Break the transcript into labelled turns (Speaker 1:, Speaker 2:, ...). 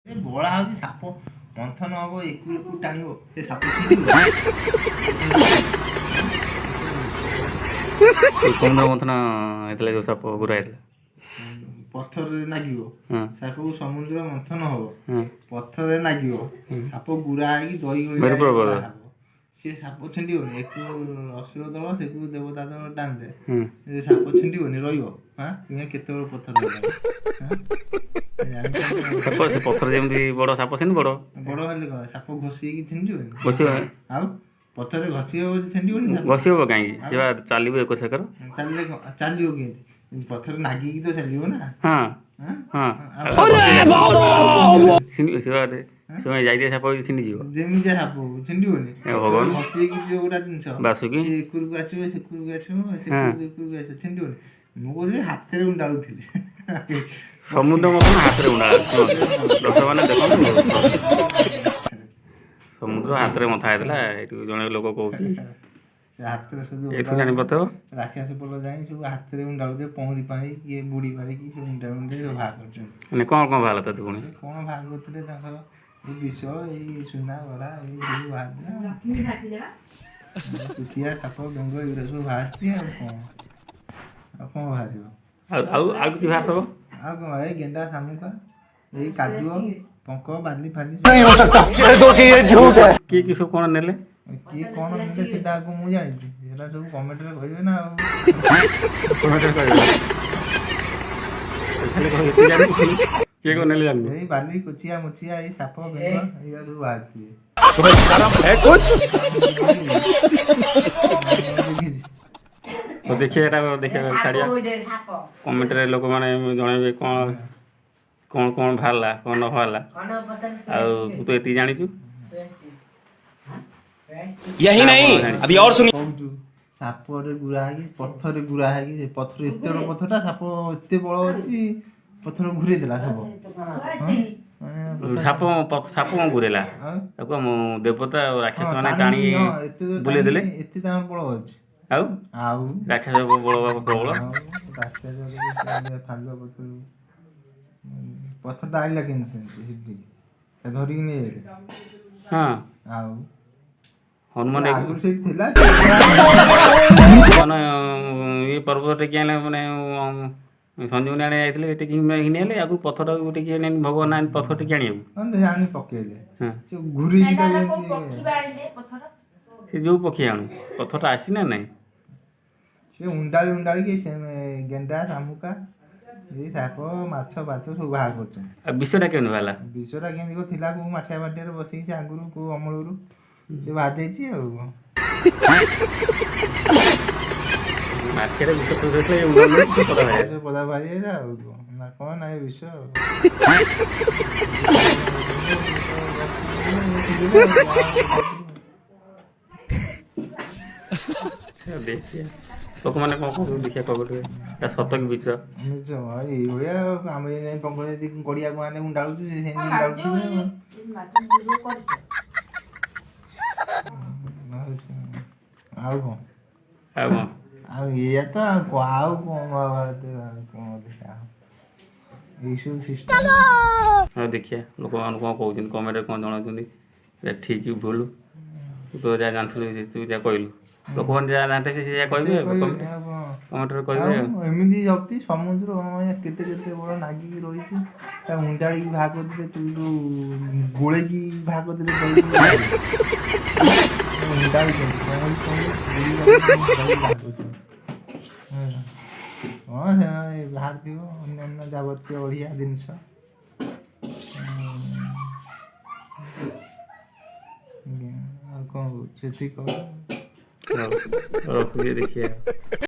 Speaker 1: ବଳା ହଉଛି ସାପ ମନ୍ଥନ ହବ ଏକୁ ଟାଣିବ ସେ ସାପ
Speaker 2: ସମୁଦ୍ର ମନ୍ଥନ ହେଇଥିଲା ଯୋଉ ସାପ ଗୁରା ହେଇଥିଲା
Speaker 1: ପଥରରେ ନାଗିବ ସାପକୁ ସମୁଦ୍ର ମନ୍ଥନ ହବ ପଥରରେ ନାଗିବ ସାପ ଗୁରା ହେଇକି ଦହି ହବ ସେ ସାପ ଛିଣ୍ଡିବନି ଏକୁ ଅସୁର ଦଳ ସେକୁ ଦେବତା ଦଳ ଟାଣିଲେ ସାପ ଛିଣ୍ଡିବନି ରହିବ କେତେବେଳେ ପଥର
Speaker 2: ସାପ ସେ ପଥର ଯେମିତି ବଡ ସାପ ସେମିତି ବଡ
Speaker 1: ବଡ ହେଲେ କଣ ସାପ ଘଷିକି ଛିଣ୍ଡିବନି ଆଉ ପଥରରେ ଘଷି ହବ ଛିଣ୍ଡିବନି
Speaker 2: ଘଷି ହବ କାହିଁକି ସେ ଚାଲିବ ଏକ ସେକର
Speaker 1: ଚାଲିବ କେମିତି ପଥର ନାଗିକି ତ ଚାଲିବ ନା
Speaker 2: ଯାଇଥିବା ସାପ ଛିଣ୍ଡିଯିବ
Speaker 1: ଯେମିତି ସାପ ଛିଣ୍ଡିବନି
Speaker 2: ଭଗବାନ
Speaker 1: ଘଷିକି ଯୋଉ ଗୋଟା ଜିନିଷ
Speaker 2: ବାସୁକି
Speaker 1: ଏକୁରକୁ ଆସିବ ସେକୁରକୁ ଆସିବ ଏକୁରକୁ ଆସିବ ଛିଣ୍ଡିବନି ମୁଁ କହୁଥିଲି ହାତରେ ଉଣ୍ଡାଳୁଥିଲି
Speaker 2: ସମୁଦ୍ର ମନ୍ଥନ ହାତରେ ଉଣ୍ଡା ଦର୍ଶକମାନେ ଦେଖନ୍ତୁ ସମୁଦ୍ର ହାତରେ ମଥା ହେଇଥିଲା ଏଇଠୁ ଜଣେ ଲୋକ କହୁଛି
Speaker 1: ହାତରେ ସବୁ
Speaker 2: ଜାଣିପାରୁଥିବ
Speaker 1: ରାକ୍ଷସ ପୋଲ ଯାଇ ସବୁ ହାତରେ ଉଣ୍ଡାଳୁଥିବେ ପହଁରି ପାଣି କିଏ ବୁଡ଼ି ପାରିକି ସବୁ ଉଣ୍ଡା ସବୁ ବାହାର କରୁଛନ୍ତି
Speaker 2: ମାନେ କ'ଣ ବାହାରିଲା ତାକୁ ପୁଣି
Speaker 1: କ'ଣ ବାହାର କରୁଥିଲେ ତାଙ୍କର ଏଇ ବିଷ ଏଇ ସୁନା ଗରା ଏଇ ସବୁ ବାହାରିଥିଲା କୁଚିଆ ସାପ ବେଙ୍ଗ ଏଗୁରା ସବୁ ବାହାରିଛି ଆଉ କ'ଣ ବାହାରିବ
Speaker 2: ଆଉ କିଛି ବାହାରିବ
Speaker 1: ଆଉ କ'ଣ ଏଇ ଗେଣ୍ଡା ଶାମୁକା ଏଇ କାଦୁଅ ପଙ୍କ ବାଲି ଫାଲି
Speaker 2: କିଏ କି ସବୁ କ'ଣ ନେଲେ
Speaker 1: କିଏ କ'ଣ ନେଲେ ସେଟା ଆଗ ମୁଁ ଜାଣିଛି ସେଟା ସବୁ କମେଣ୍ଟରେ କହିବେ ନା ଆଉ
Speaker 2: କିଏ କ'ଣ ନେଲେ ଜାଣିବେ
Speaker 1: ଏଇ ବାଲି କୁଚିଆ ମୁଚିଆ ଏଇ ସାପ ବେଙ୍ଗ ଏଇଗୁରା ସବୁ ବାହାରିଥିବେ
Speaker 2: ଦେଖିବା ଏଟା ଦେଖିବା ଛାଡ଼ିବା କମେଣ୍ଟରେ ଲୋକମାନେ ଜଣାଇବେ କ'ଣ ବାହାରିଲା କ'ଣ ନ ବାହାରିଲା ଆଉ ତୁ ଏତିକି ଜାଣିଛୁ
Speaker 3: यही नहीं अभी और सुनिए
Speaker 1: ସାପରେ ଗୁରା ହେଇକି ପଥରରେ ଗୁରା ହେଇକି ପଥର ଏତେ ବଡ଼ ପଥରଟା ସାପ ଏତେ ବଳ ଅଛି ପଥର ଘୁରେଇ ଦେଲା
Speaker 2: ସାପ କ'ଣ ଘୁରେଇଲା ତାକୁ ଦେବତା ଆଉ ରାକ୍ଷସ ମାନେ ଟାଣି ବୁଲେଇ ଦେଲେ
Speaker 1: ଏତେ ତାଙ୍କର ବଳ ଅଛି
Speaker 2: ଆଉ ରାକ୍ଷସ ବଳ ପ୍ରବଳ
Speaker 1: ପଥରଟା ଆଇଲା କେମିତି ସେମିତି ଧରିକି ନେଇଗଲେ ଆଉ
Speaker 2: ହନୁମାନ ଇଏ ପର୍ବତ ଟେକି ଆଣିଲେ ମାନେ ସଞ୍ଜୀବନୀ ଆଣି ଯାଇଥିଲେ ଟେକି ଘିନି ଆଣିଲେ ଆଗକୁ ପଥରଟାକୁ ଟେକି ଆଣି ଭଗବାନ ପଥର ଟେକି ଆଣିବାକୁ
Speaker 1: ଆଣି ପକେଇଲେ
Speaker 2: ସେ ଯୋଉ ପକ୍ଷୀ ଆଣୁ ପଥରଟା ଆସି ନା ନାଇଁ
Speaker 1: ସେ ଉଣ୍ଡାଳିକି ଗେଣ୍ଡା ଶାମୁକା ଏଇ ସାପ ମାଛ ସବୁ ବାହାର କରୁଛନ୍ତି
Speaker 2: ଆଉ ବିଷଟା କେମିତି ବାହାରିଲା
Speaker 1: ବିଷଟା କେମିତି ଥିଲା କୋଉ ମାଠିଆ ମାଠିଆରେ ବସିକି ସେ ଆଗରୁ କୋଉ ଅମଳରୁ ସେ ବାହାରି ଯାଇଛି ଆଉ
Speaker 2: ମାଠିଆରେ ବିଷ
Speaker 1: ପଦା ବାହାରି ଯାଇଛି ଆଉ ନା କ'ଣ ନା ଏ ବିଷ
Speaker 2: ଲୋକମାନେ କ'ଣ କହୁଛନ୍ତି ଦେଖିବା କହୁଥିବେ ଏଟା ସତ କି ମିଛ
Speaker 1: ଏଇଭଳିଆ ଆମେ ପଙ୍କ ଯଦି ଗଡ଼ିଆକୁ ଆନେ ଉଣ୍ଡାଳୁଛୁ ସେମିତି ଉଣ୍ଡାଳୁଛୁ ଆଉ କ'ଣ ଆଉ ଏଇଆ ତ ଆଉ କ'ଣ ଏଇସବୁ ସିଷ୍ଟମ
Speaker 2: ଆଉ ଦେଖିବା ଲୋକମାନେ କ'ଣ କହୁଛନ୍ତି କମେଣ୍ଟରେ କ'ଣ ଜଣାଉଛନ୍ତି ଏଇଟା ଠିକ୍ କି ଭୁଲ ତୁ ତ ଯାହା ଜାଣିଥିଲୁ ତୁ ଯାହା କହିଲୁ ଲୋକମାନେ ଯାହା ଜାଣିଥିବେ ସେ ଯାହା କହିବେ କମେଣ୍ଟରେ କହିବେ
Speaker 1: ଏମିତି ଜପ୍ତି ସମୁଦ୍ର କେତେ ବଡ଼ ନାଗିକି ରହିଛି ତା ମୁଣ୍ଡାଳିକି ବାହାର କରିଦେଲେ ତୁ ଯୋଉ ଗୋଳେଇକି ବାହାର କରିଦେଲେ ହଁ ସେମାନେ ବାହାରିଥିବ ଅନ୍ୟାନ୍ୟ ଯାବତୀୟ ବଢ଼ିଆ ଜିନିଷ ଆଉ କ'ଣ ସେତିକି
Speaker 2: ରଖୁଛି ଦେଖିବା।